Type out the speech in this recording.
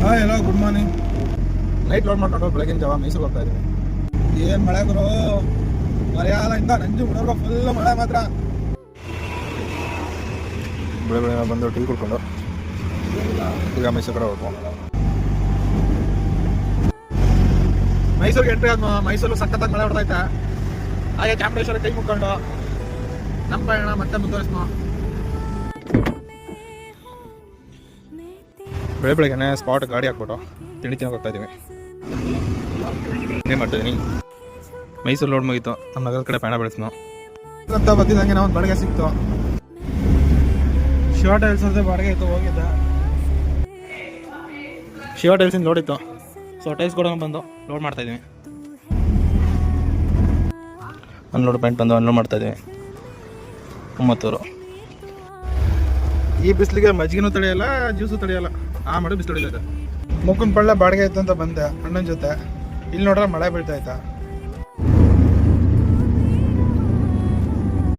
ಹಾಂ ಎಲ್ಲೋ good morning. Night load ಮಾಡ್ಕೊಂಡು ಬೆಳಗಿನ ಜಾವ ಮೈಸೂರು ಹೋಗ್ತಾ ಇದ್ದೀವಿ. ಏನು ಮಳೆ ಗುರು, ಮಲಯಾಳದಿಂದ ನಂಜನಗೂಡಿಗೆ ಫುಲ್ ಮಳೆ ಮಾತ್ರ. ಬೆಳೆ ಬಂದು ಟೀ ಕುಡ್ಕೊಂಡು ಈಗ ಮೈಸೂರು ಕಡೆ ಹೋಗ್ಬೋದು. ಮೈಸೂರಿಗೆ ಎಂಟ್ರಿ ಆದ್ಮ ಮೈಸೂರು ಸಖತ್ತಾಗಿ ಮಳೆ ಹೊಡ್ತೈತೆ. ಹಾಗೆ ಚಾಮುಂಡೇಶ್ವರಿ ಕೈ ಮುಕ್ಕೊಂಡು ನಮ್ಮ ಪಯಣ ಮತ್ತೆ ಮುಂದುವರಿಸ್ಮ. ಬೆಳಗ್ಗೆನೆ ಸ್ಪಾಟ್ ಗಾಡಿ ಹಾಕ್ಬಿಟ್ಟು ತಿಂಡಿ ತಿನ್ನೋಕೆ ಹೋಗ್ತಾ ಇದ್ದೀವಿ. ಏನೇ ಮಾಡ್ತಾಯಿದ್ದೀನಿ, ಮೈಸೂರು ಲೋಡ್ ಮುಗೀತು, ನಮ್ಮ ನಗರದ ಕಡೆ ಪಯಣ ಬೆಳೆಸ್ನು ಅಂತ ಬರ್ತಿದ್ದಂಗೆ ನಾವು ಒಂದು ಬಾಡಿಗೆ ಸಿಕ್ತು. ಶಿವ ಟೈಲ್ಸ್ ಅಂತ ಬಾಡಿಗೆ ಇತ್ತು, ಹೋಗಿದ್ದ ಶಿವ ಟೈಲ್ಸಿಂದ ಲೋಡ್ ಇತ್ತು. ಸೊ ಟೈಲ್ಸ್ ಕೊಡೋಣ ಬಂದು ಲೋಡ್ ಮಾಡ್ತಾಯಿದ್ದೀವಿ. ಅನ್ಲೋಡ್ ಪಾಯಿಂಟ್ ಬಂದು ಅನ್ಲೋಡ್ ಮಾಡ್ತಾಯಿದ್ದೀವಿ. 90. ಈ ಬಿಸಿಲಿಗೆ ಮಜ್ಜಿಗೆನೂ ತಡೆಯಲ್ಲ, ಜ್ಯೂಸು ತಡೆಯಲ್ಲ, ಆ ಮಾಡಿ ಬಿಸಿಲು ಹೊಡಿತೈತೆ. ಮುಕ್ಕನ ಪಳ್ಳ ಬಾಡಿಗೆ ಇತ್ತು ಅಂತ ಬಂದೆ ಅಣ್ಣನ ಜೊತೆ. ಇಲ್ಲಿ ನೋಡ್ರೆ ಮಳೆ ಬೀಳ್ತಾ ಇತ್ತಾ.